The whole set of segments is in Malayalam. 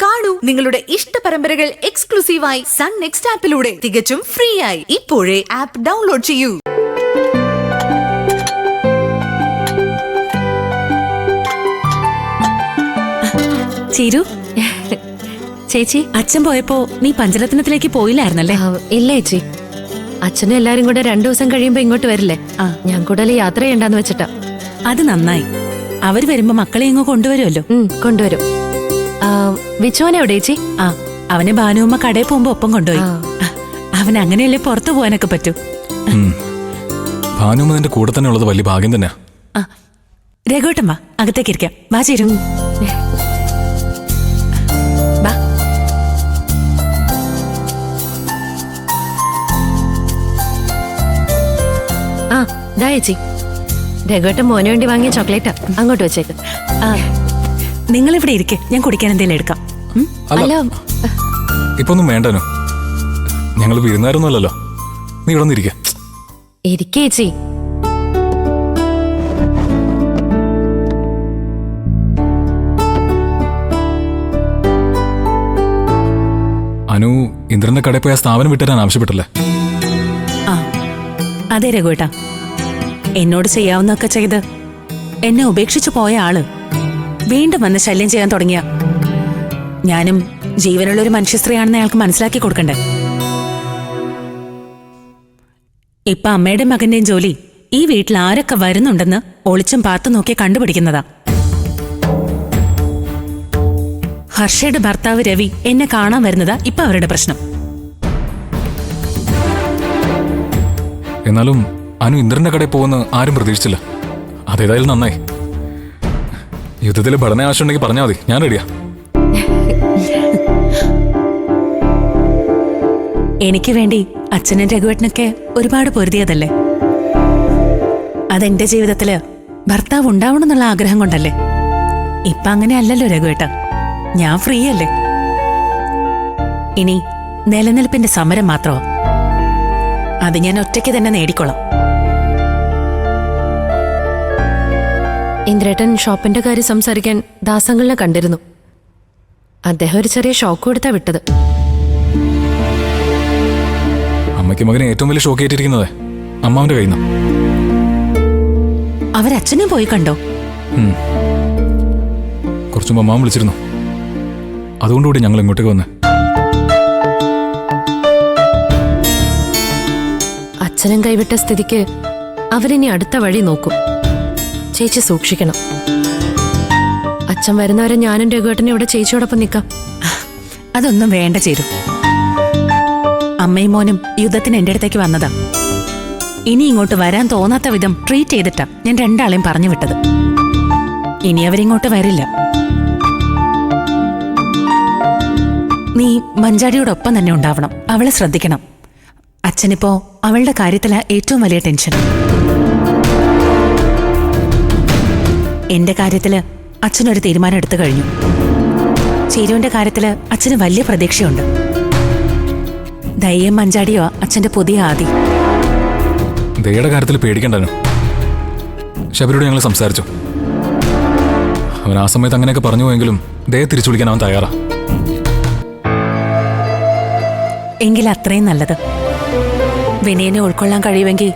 കാണൂ നിങ്ങളുടെ ഇഷ്ട പരമ്പരകൾ എക്സ്ക്ലൂസീവായി സൺ നെക്സ്റ്റ് ആപ്പിലൂടെ തികച്ചും ഫ്രീ ആയി. ഇപ്പോഴേ ആപ്പ് ഡൗൺലോഡ് ചെയ്യൂ. ചീരു, ചേച്ചി, അച്ഛൻ പോയപ്പോ നീ പഞ്ചരത്നത്തിലേക്ക് പോയില്ലായിരുന്നല്ലേ? ഇല്ല ചേച്ചി, അച്ഛനും എല്ലാരും കൂടെ 2 ദിവസം കഴിയുമ്പോ ഇങ്ങോട്ട് വരില്ലേ? ഞാൻ കൂടുതൽ യാത്ര ചെയ്യണ്ടെന്ന് വെച്ചിട്ടാ. അത് നന്നായി. അവര് വരുമ്പോ മക്കളെ ഇങ്ങോ കൊണ്ടുവരുമല്ലോ. കൊണ്ടുവരും. വിച്ചോനെ എവിടെ ചേച്ചി? അവനെ ഭാനുമ്മ കടയിൽ പോകുമ്പോ ഒപ്പം കൊണ്ടുപോയി. അവൻ അങ്ങനെയല്ലേ പുറത്തു പോകാനൊക്കെ പറ്റൂ. ഭാനുമ്മ നിന്റെ കൂടെ തന്നെ ഉള്ളത് വലിയ ഭാഗ്യം തന്നെയാ. രഘുട്ടമ്മ അകത്തേക്ക് ഇരിക്കാം. വാ ചേരും. ദാ ചേച്ചി, രഘുട്ടൻ മോന് വേണ്ടി വാങ്ങിയ ചോക്ലേറ്റാ, അങ്ങോട്ട് വെച്ചേക്ക്. നിങ്ങളിവിടെ ഇരിക്കെ, ഞാൻ കുടിക്കാൻ എന്തെങ്കിലും എടുക്കാം. അല്ല, ഇപ്പൊ ഒന്നും വേണ്ടനോ, ഞങ്ങൾ വിരുന്നാരൊന്നുമല്ലല്ലോ. നീ ഇവിടെ ഇരിക്ക. ഇരിക്കേച്ചി. അനു ഇന്ദ്രന്റെ കടയിൽ പോയി ആ സ്ഥാപനം വിട്ടുതരാൻ ആവശ്യപ്പെട്ടല്ലേ? അതെ രഘുവേട്ടാ, എന്നോട് ചെയ്യാവുന്നൊക്കെ ചെയ്ത് എന്നെ ഉപേക്ഷിച്ചു പോയ ആള് വീണ്ടും വന്ന് ശല്യം ചെയ്യാൻ തുടങ്ങിയ ഞാനും ജീവനുള്ള ഒരു മനുഷ്യ സ്ത്രീയാണെന്ന് അയാൾക്ക് മനസ്സിലാക്കി കൊടുക്കണ്ടേ? ഇപ്പൊ അമ്മയുടെ മകന്റെയും ജോലി ഈ വീട്ടിൽ ആരൊക്കെ വരുന്നുണ്ടെന്ന് ഒളിച്ചും പാത്തു നോക്കി കണ്ടുപിടിക്കുന്നതാ. ഹർഷയുടെ ഭർത്താവ് രവി എന്നെ കാണാൻ വരുന്നതാ ഇപ്പൊ അവരുടെ പ്രശ്നം. എന്നാലും അനു ഇന്ദ്രന്റെ കടയിൽ പോകുന്ന ആരും പ്രതീക്ഷിച്ചില്ല. അതേതായാലും നന്നായി. യുദ്ധത്തിൽ പഠന ആവശ്യമുണ്ടെങ്കിൽ പറഞ്ഞാൽ മതി, ഞാൻ റെഡിയാ. എനിക്ക് വേണ്ടി അച്ഛനും രഘുവേട്ടനൊക്കെ ഒരുപാട് പൊരുതിയതല്ലേ. അതെന്റെ ജീവിതത്തില് ഭർത്താവ് ഉണ്ടാവണമെന്നുള്ള ആഗ്രഹം കൊണ്ടല്ലേ. ഇപ്പൊ അങ്ങനെ അല്ലല്ലോ രഘുവേട്ട, ഞാൻ ഫ്രീ അല്ലേ. ഇനി നിലനിൽപ്പിന്റെ സമരം മാത്രമോ, അത് ഞാൻ ഒറ്റയ്ക്ക് തന്നെ നേടിക്കൊള്ളാം. ഇന്ദ്രേട്ടൻ ഷോപ്പിന്റെ കാര്യം സംസാരിക്കാൻ ദാസങ്ങളിനെ കണ്ടിരുന്നു. അദ്ദേഹം ഒരു ചെറിയ ഷോക്ക് കൊടുത്താ വിട്ടത്. അമ്മയ്ക്ക് മകനെ ഏറ്റവും വലിയ ഷോക്ക് ഏറ്റിരിക്കുന്നത് അമ്മാവന്റെ കയ്യിൽ നിന്ന്. അവരച്ഛനും പോയി കണ്ടോ? കുറച്ചു മുമ്പ് അമ്മാവൻ വിളിച്ചിരുന്നു. അതുകൊണ്ടുകൂടി ഞങ്ങൾ ഇങ്ങോട്ടേക്ക് വന്നേ. അച്ഛനും കൈവിട്ട സ്ഥിതിക്ക് അവരിനി അടുത്ത വഴി നോക്കും. ചേച്ചി സൂക്ഷിക്കണം. അച്ഛൻ വരുന്നവരെ ഞാനും രഘുവേട്ടനും ഇവിടെ ചേച്ചിയോടൊപ്പം നിൽക്കാം. അതൊന്നും വേണ്ട ചേരും. അമ്മയും മോനും യുദ്ധത്തിന് എന്റെ അടുത്തേക്ക് വന്നതാ. ഇനി ഇങ്ങോട്ട് വരാൻ തോന്നാത്ത വിധം ട്രീറ്റ് ചെയ്തിട്ടാ ഞാൻ രണ്ടാളെയും പറഞ്ഞു വിട്ടത്. ഇനി അവരിങ്ങോട്ട് വരില്ല. നീ മഞ്ചാടിയോടൊപ്പം തന്നെ ഉണ്ടാവണം. അവളെ ശ്രദ്ധിക്കണം. അച്ഛനിപ്പോ അവളുടെ കാര്യത്തിലാ ഏറ്റവും വലിയ ടെൻഷൻ. എന്റെ കാര്യത്തില് അച്ഛനൊരു തീരുമാനം എടുത്തു കഴിഞ്ഞു. ചീരുവിന്റെ കാര്യത്തില് അച്ഛന് വലിയ പ്രതീക്ഷയുണ്ട്. ദയ്യം മഞ്ചാടിയോ അച്ഛന്റെ പുതിയ ആദി. ദയയുടെ കാര്യത്തിൽ പേടിക്കണ്ടനോ. ശബരിയോട് ഞങ്ങൾ സംസാരിച്ചു. അവൻ ആ സമയത്ത് അങ്ങനെയൊക്കെ പറഞ്ഞു പോയെങ്കിലും ദയ തിരിച്ചു വിളിക്കാൻ അവൻ തയ്യാറാ. എങ്കിൽ അത്രയും നല്ലത്. വിനയനെ ഉൾക്കൊള്ളാൻ കഴിയുമെങ്കിൽ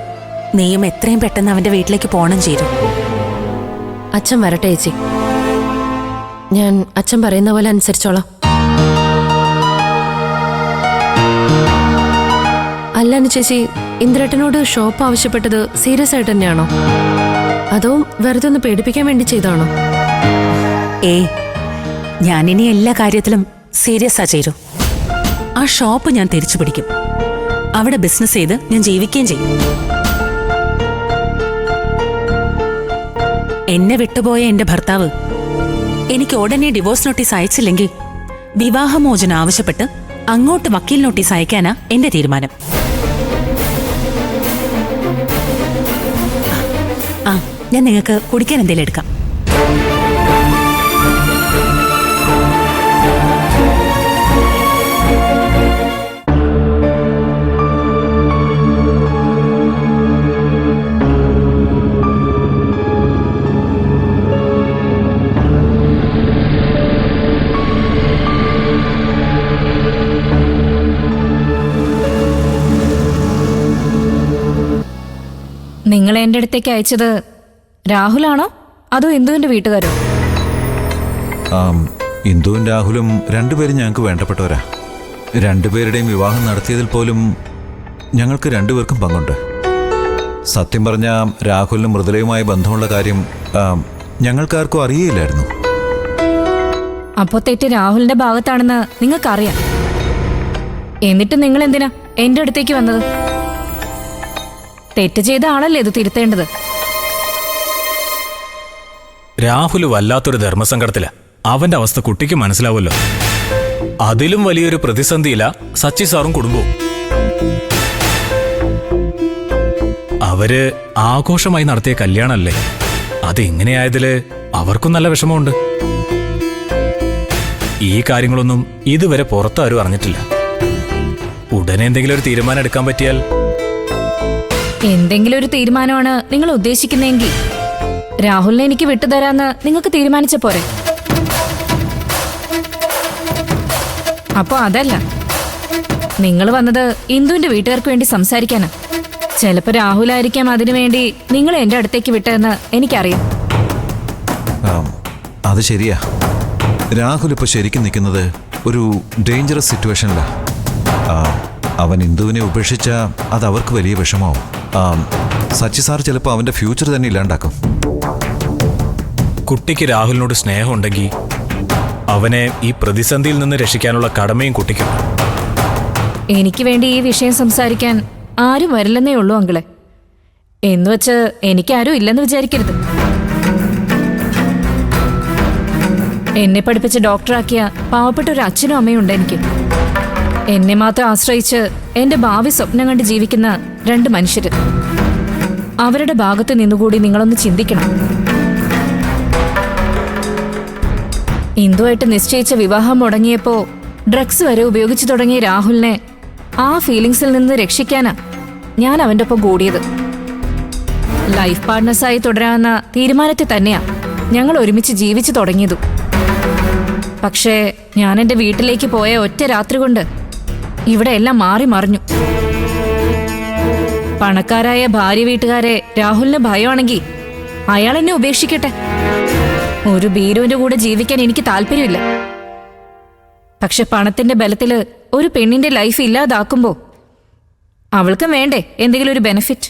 നീയും എത്രയും പെട്ടെന്ന് അവന്റെ വീട്ടിലേക്ക് പോകണം ചേരും. അച്ഛൻ വരട്ടെ ചേച്ചി, ഞാൻ അച്ഛൻ പറയുന്ന പോലെ അനുസരിച്ചോളാം. അല്ലാന്ന് ചേച്ചി, ഇന്ദ്രേട്ടനോട് ഷോപ്പ് ആവശ്യപ്പെട്ടത് സീരിയസ് ആയിട്ട് തന്നെയാണോ, അതോ വെറുതെ ഒന്ന് പേടിപ്പിക്കാൻ വേണ്ടി ചെയ്താണോ? ഞാനിനി എല്ലാ കാര്യത്തിലും സീരിയസാ ചേരും. ആ ഷോപ്പ് ഞാൻ തിരിച്ചു പിടിക്കും. അവിടെ ബിസിനസ് ചെയ്ത് ഞാൻ ജീവിക്കുകയും ചെയ്യും. എന്നെ വിട്ടുപോയ എന്റെ ഭർത്താവ് എനിക്ക് ഉടനെ ഡിവോഴ്സ് നോട്ടീസ് അയച്ചില്ലെങ്കിൽ വിവാഹമോചനം ആവശ്യപ്പെട്ട് അങ്ങോട്ട് വക്കീൽ നോട്ടീസ് അയക്കാനാ എന്റെ തീരുമാനം. ഞാൻ നിങ്ങൾക്ക് കുടിക്കാൻ എന്തെങ്കിലും എടുക്കാം. നിങ്ങൾ എൻ്റെ അടുത്തേക്ക് അയച്ചത് രാഹുലാണോ അതോ ഇന്ദുവിന്റെ വീട്ടുകാരോ? ഇന്ദുവും രാഹുലും രണ്ടുപേരും ഞങ്ങൾക്ക് വേണ്ടപ്പെട്ടവരാ. രണ്ടുപേരുടെയും വിവാഹം നടത്തിയതിൽ പോലും ഞങ്ങൾക്ക് രണ്ടുപേർക്കും പങ്കുണ്ട്. സത്യം പറഞ്ഞാൽ രാഹുലിനും മൃദുലയുമായി ബന്ധമുള്ള കാര്യം ഞങ്ങൾക്കാർക്കും അറിയില്ലായിരുന്നു. അപ്പോ തെറ്റ് രാഹുലിന്റെ ഭാഗത്താണെന്ന് നിങ്ങൾക്കറിയാം. എന്നിട്ട് നിങ്ങൾ എന്തിനാ എന്റെ അടുത്തേക്ക് വന്നത്? തെറ്റ് ചെയ്ത ആളല്ലേ ഇത് തിരുത്തേണ്ടത്? രാഹുൽ വല്ലാത്തൊരു ധർമ്മസങ്കടത്തില. അവന്റെ അവസ്ഥ കുട്ടിക്ക് മനസ്സിലാവുമല്ലോ. അതിലും വലിയൊരു പ്രതിസന്ധിയില സച്ചി സാറും കുടുംബവും. അവര് ആഘോഷമായി നടത്തിയ കല്യാണല്ലേ, അതെങ്ങനെയായതില് അവർക്കും നല്ല വിഷമമുണ്ട്. ഈ കാര്യങ്ങളൊന്നും ഇതുവരെ പുറത്താരും അറിഞ്ഞിട്ടില്ല. ഉടനെ എന്തെങ്കിലും ഒരു തീരുമാനം എടുക്കാൻ പറ്റിയാൽ. എന്തെങ്കിലും ഒരു തീരുമാനമാണ് നിങ്ങൾ ഉദ്ദേശിക്കുന്നതെങ്കിൽ രാഹുലിനെ എനിക്ക് വിട്ടുതരാന്ന് നിങ്ങൾക്ക് തീരുമാനിച്ച പോരെ? അപ്പോ അതല്ല, നിങ്ങൾ വന്നത് ഇന്ദുവിന്റെ വീട്ടുകാർക്ക് വേണ്ടി സംസാരിക്കാനാ. ചിലപ്പോ രാഹുലായിരിക്കാം അതിനുവേണ്ടി നിങ്ങൾ എന്റെ അടുത്തേക്ക് വിട്ടതെന്ന് എനിക്കറിയാം. അത് ശരിയാ. രാഹുൽ ഇപ്പോൾ ശരിക്കും നിൽക്കുന്നത് ഒരു ഡേഞ്ചറസ് സിറ്റുവേഷനിലാണ്. അവൻ ഇന്ദുവിനെ ഉപേക്ഷിച്ച അത് അവർക്ക് വലിയ വിഷമാവും. സച്ചി സാർ ചിലപ്പോൾ അവന്റെ ഫ്യൂച്ചർ തന്നെ ഇല്ലാണ്ടാക്കും. കുട്ടിക്ക് രാഹുലിനോട് സ്നേഹമുണ്ടെങ്കിൽ അവനെ ഈ പ്രതിസന്ധിയിൽ നിന്ന് രക്ഷിക്കാനുള്ള കടമയും കുട്ടിക്കുണ്ട്. എനിക്ക് വേണ്ടി ഈ വിഷയം സംസാരിക്കാൻ ആരും വരില്ലെന്നേ ഉള്ളൂ അങ്കിളെ. എന്നുവെച്ച് എനിക്കാരും ഇല്ലെന്ന് വിചാരിക്കരുത്. എന്നെ പഠിപ്പിച്ച് ഡോക്ടറാക്കിയ പാവപ്പെട്ട ഒരു അച്ഛനും അമ്മയും ഉണ്ട് എനിക്ക്. എന്നെ മാത്രം ആശ്രയിച്ച് എന്റെ ഭാവി സ്വപ്നം കണ്ട് ജീവിക്കുന്ന രണ്ട് മനുഷ്യര്. അവരുടെ ഭാഗത്ത് നിന്നുകൂടി നിങ്ങളൊന്ന് ചിന്തിക്കണം. ഇന്ദുവായിട്ട് നിശ്ചയിച്ച വിവാഹം മുടങ്ങിയപ്പോ ഡ്രഗ്സ് വരെ ഉപയോഗിച്ചു തുടങ്ങിയ രാഹുലിനെ ആ ഫീലിങ്സിൽ നിന്ന് രക്ഷിക്കാനാ ഞാൻ അവന്റെ ഒപ്പം കൂടിയത്. ലൈഫ് പാർട്ട്നേഴ്സായി തുടരാമെന്ന തീരുമാനത്തിൽ തന്നെയാ ഞങ്ങൾ ഒരുമിച്ച് ജീവിച്ചു തുടങ്ങിയതും. പക്ഷേ ഞാൻ എൻ്റെ വീട്ടിലേക്ക് പോയ ഒറ്റ രാത്രി കൊണ്ട് ഇവിടെ എല്ലാം മാറി മറിഞ്ഞു. പണക്കാരായ ഭാര്യ വീട്ടുകാരെ രാഹുലിന് ഭയമാണെങ്കിൽ അയാൾ എന്നെ ഉപേക്ഷിക്കട്ടെ. ഒരു ബീരുവിന്റെ കൂടെ ജീവിക്കാൻ എനിക്ക് താല്പര്യമില്ല. പക്ഷെ പണത്തിന്റെ ബലത്തില് ഒരു പെണ്ണിന്റെ ലൈഫ് ഇല്ലാതാക്കുമ്പോ അവൾക്കും വേണ്ടേ എന്തെങ്കിലും ഒരു ബെനിഫിറ്റ്?